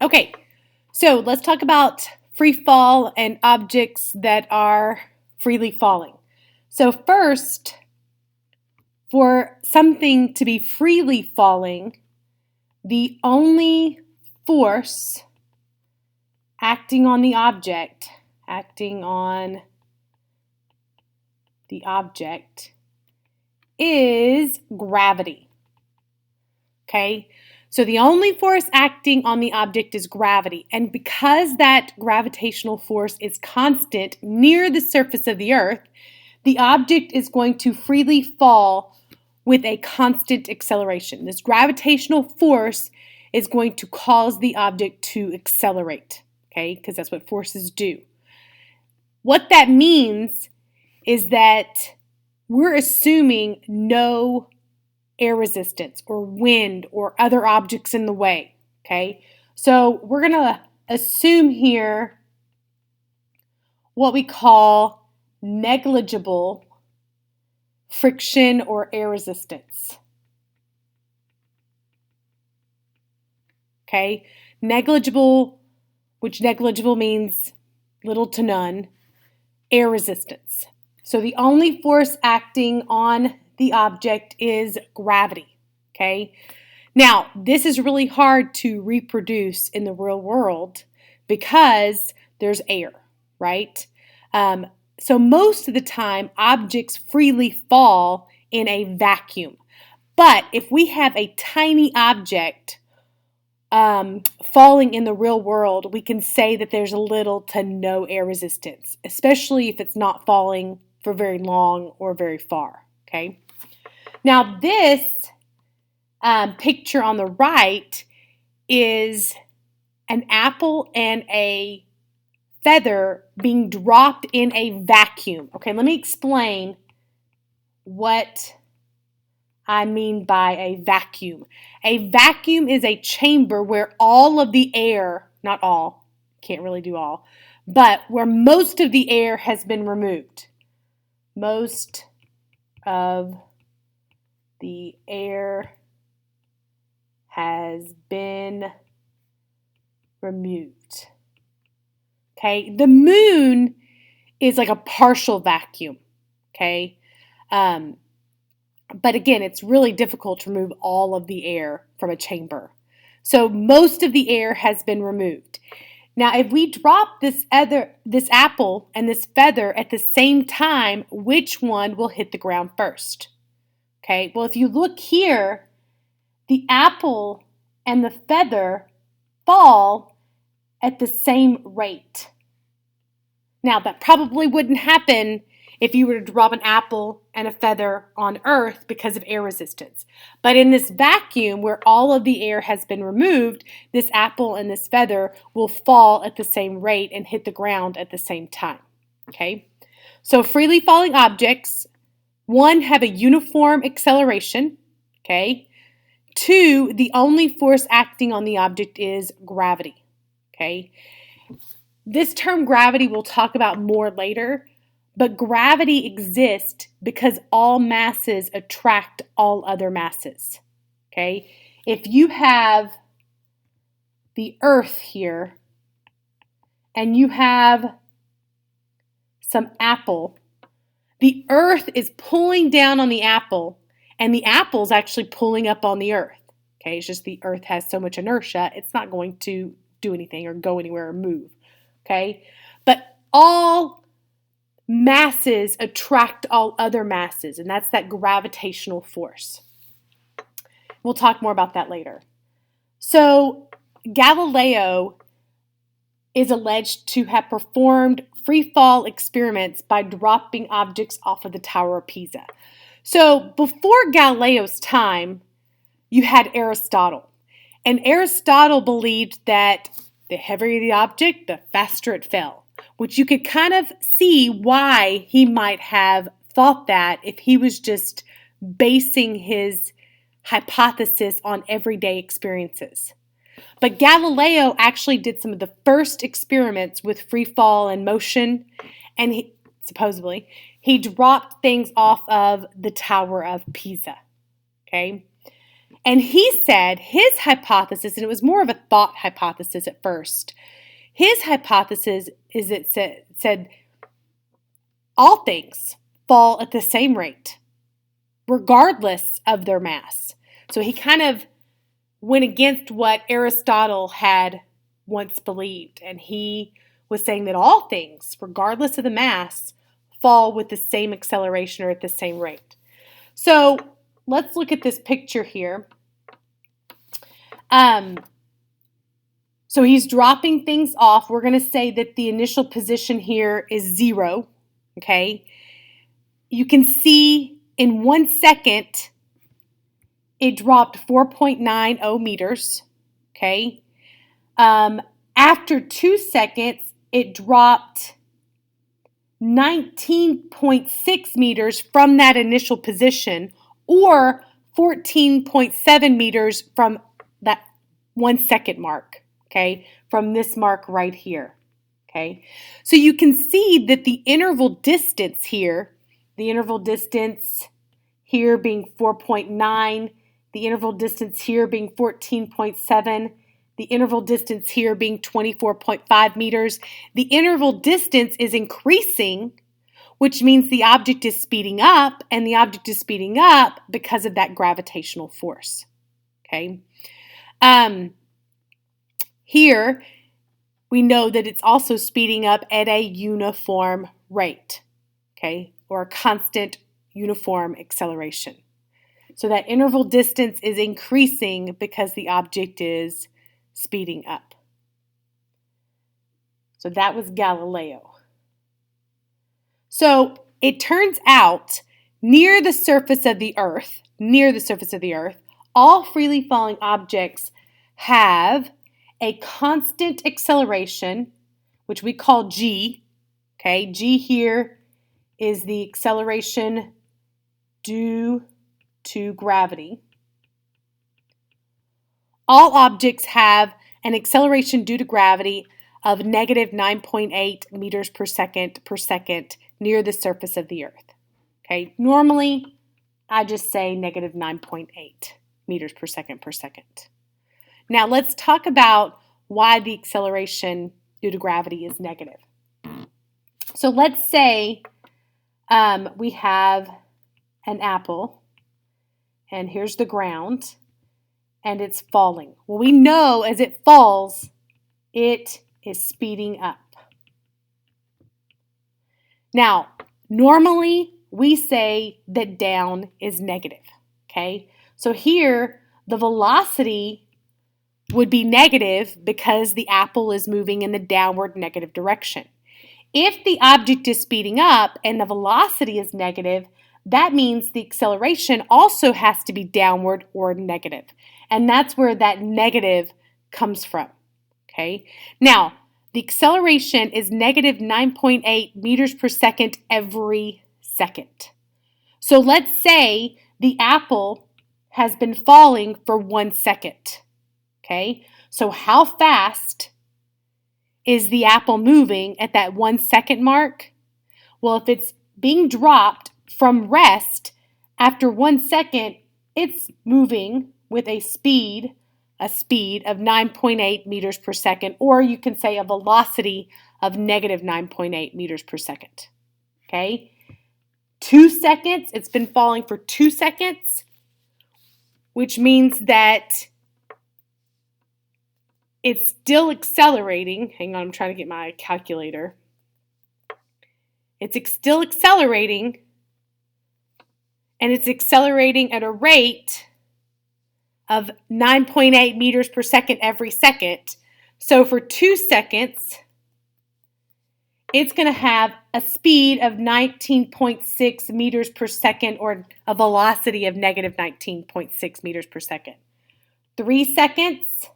Okay, so let's talk about free fall and objects that are freely falling. So, first, for something to be freely falling, the only force acting on the object is gravity. Okay? So the only force acting on the object is gravity. And because that gravitational force is constant near the surface of the earth, the object is going to freely fall with a constant acceleration. This gravitational force is going to cause the object to accelerate, okay? Because that's what forces do. What that means is that we're assuming no air resistance or wind or other objects in the way, okay? So we're going to assume here what we call negligible friction or air resistance. Okay? Negligible, which negligible means little to none, air resistance. So the only force acting on the object is gravity, okay? Now, this is really hard to reproduce in the real world because there's air, right? So most of the time, objects freely fall in a vacuum. But if we have a tiny object falling in the real world, we can say that there's little to no air resistance, especially if it's not falling for very long or very far, okay? Now, this picture on the right is an apple and a feather being dropped in a vacuum. Okay, let me explain what I mean by a vacuum. A vacuum is a chamber where all of the air, not all, can't really do all, but where most of the air has been removed. Most of the air has been removed. Okay, the moon is like a partial vacuum. Okay, but again, it's really difficult to remove all of the air from a chamber. So most of the air has been removed. Now, if we drop this apple and this feather at the same time, which one will hit the ground first? Okay, well, if you look here, the apple and the feather fall at the same rate. Now, that probably wouldn't happen if you were to drop an apple and a feather on Earth because of air resistance. But in this vacuum where all of the air has been removed, this apple and this feather will fall at the same rate and hit the ground at the same time. Okay? So freely falling objects, one, have a uniform acceleration. Okay? Two, the only force acting on the object is gravity. Okay? This term gravity we'll talk about more later, but gravity exists because all masses attract all other masses. Okay? If you have the Earth here and you have some apple, the Earth is pulling down on the apple and the apple is actually pulling up on the Earth. Okay? It's just the Earth has so much inertia, it's not going to do anything or go anywhere or move. Okay? But all masses attract all other masses, and that's that gravitational force. We'll talk more about that later. So, Galileo is alleged to have performed free fall experiments by dropping objects off of the Tower of Pisa. So, before Galileo's time, you had Aristotle. And Aristotle believed that the heavier the object, the faster it fell, which you could kind of see why he might have thought that if he was just basing his hypothesis on everyday experiences. But Galileo actually did some of the first experiments with free fall and motion, and supposedly he dropped things off of the Tower of Pisa. Okay? And he said his hypothesis, and it was more of a thought hypothesis at first, his hypothesis is it said all things fall at the same rate, regardless of their mass. So he kind of went against what Aristotle had once believed, and he was saying that all things, regardless of the mass, fall with the same acceleration or at the same rate. So let's look at this picture here. So he's dropping things off. We're going to say that the initial position here is 0, okay? You can see in 1 second, it dropped 4.90 meters, okay? After 2 seconds, it dropped 19.6 meters from that initial position, or 14.7 meters from that 1 second mark, okay, from this mark right here, okay. So you can see that the interval distance here, being 4.9, the interval distance here being 14.7, the interval distance here being 24.5 meters. The interval distance is increasing, which means the object is speeding up, and the object is speeding up because of that gravitational force, okay? Here, we know that it's also speeding up at a uniform rate, okay, or a constant uniform acceleration. So that interval distance is increasing because the object is speeding up. So that was Galileo. So it turns out near the surface of the Earth, all freely falling objects have a constant acceleration, which we call g. Okay, g here is the acceleration due to gravity. All objects have an acceleration due to gravity of negative 9.8 meters per second near the surface of the Earth. Okay, normally I just say negative 9.8 meters per second. Now let's talk about why the acceleration due to gravity is negative. So let's say we have an apple, and here's the ground, and it's falling. Well, we know as it falls, it is speeding up. Now, normally we say that down is negative, okay? So here, the velocity would be negative because the apple is moving in the downward negative direction. If the object is speeding up and the velocity is negative, that means the acceleration also has to be downward or negative. And that's where that negative comes from, okay? Now, the acceleration is negative 9.8 meters per second every second. So let's say the apple has been falling for 1 second, okay? So how fast is the apple moving at that 1 second mark? Well, if it's being dropped from rest after 1 second, it's moving with a speed of 9.8 meters per second, or you can say a velocity of negative 9.8 meters per second, okay? 2 seconds, it's been falling for 2 seconds, which means that it's still accelerating. Hang on, I'm trying to get my calculator. It's still accelerating, and it's accelerating at a rate of 9.8 meters per second every second. So for 2 seconds, it's going to have a speed of 19.6 meters per second, or a velocity of negative 19.6 meters per second. 3 seconds,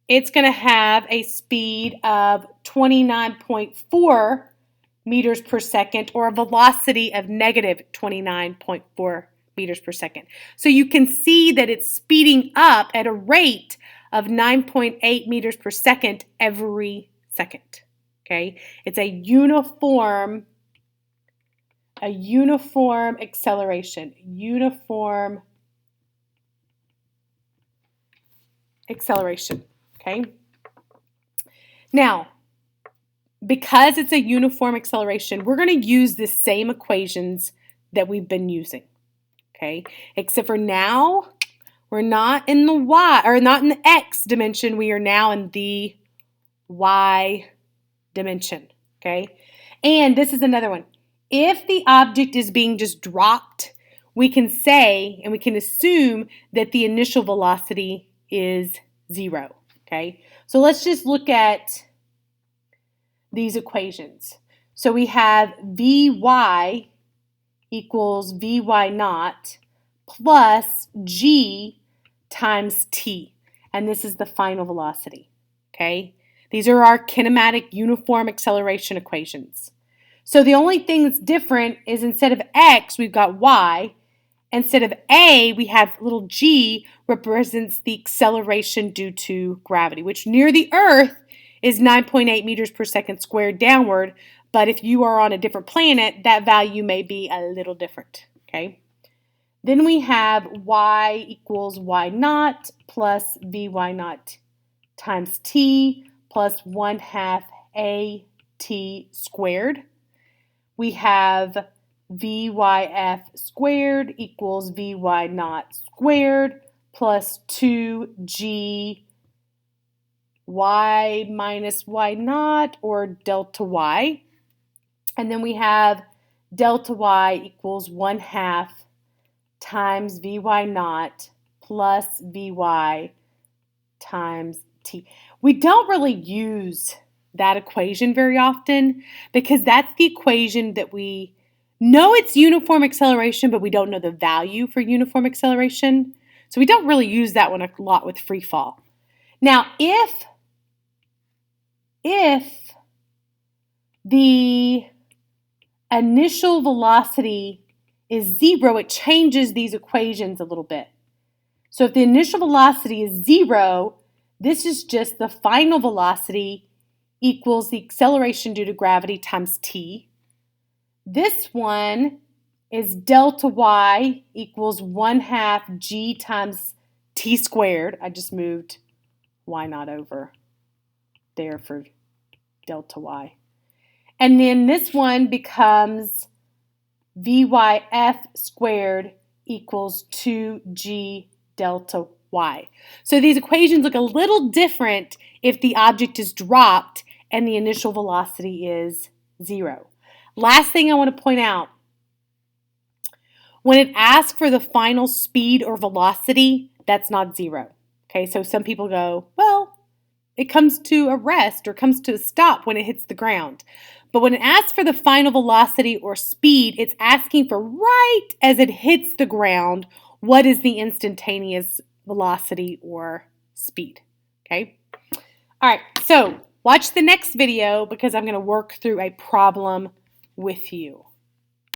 it's going to have a speed of 29.4 meters per second, or a velocity of negative 29.4 meters per second. So you can see that it's speeding up at a rate of 9.8 meters per second every second. Okay? It's a uniform acceleration. Uniform acceleration, okay? Now, because it's a uniform acceleration, we're going to use the same equations that we've been using, okay? Except for now, we're not in the y, or not in the x dimension. We are now in the y dimension, okay? And this is another one. If the object is being just dropped, we can say, and we can assume that the initial velocity is 0, okay? So let's just look at these equations. So we have Vy equals Vy naught plus G times T. And this is the final velocity, okay? These are our kinematic uniform acceleration equations. So the only thing that's different is instead of x, we've got y. Instead of a, we have little g represents the acceleration due to gravity, which near the Earth is 9.8 meters per second squared downward. But if you are on a different planet, that value may be a little different, okay? Then we have y equals y naught plus Vy naught times t plus 1/2 at squared. We have Vyf squared equals Vy naught squared plus 2g y minus y naught, or delta y. And then we have delta y equals 1/2 times Vy naught plus Vy times t. We don't really use that equation very often because that's the equation that we know it's uniform acceleration, but we don't know the value for uniform acceleration. So we don't really use that one a lot with free fall. Now, if the initial velocity is 0, it changes these equations a little bit. So if the initial velocity is 0, this is just the final velocity equals the acceleration due to gravity times t. This one is delta y equals 1/2 g times t squared. I just moved y naught over there for delta y. And then this one becomes Vyf squared equals 2g delta y. So these equations look a little different if the object is dropped and the initial velocity is 0. Last thing I want to point out, when it asks for the final speed or velocity, that's not 0. Okay, so some people go, well, it comes to a rest or comes to a stop when it hits the ground. But when it asks for the final velocity or speed, it's asking for right as it hits the ground, what is the instantaneous velocity or speed, okay? All right, so watch the next video because I'm going to work through a problem with you.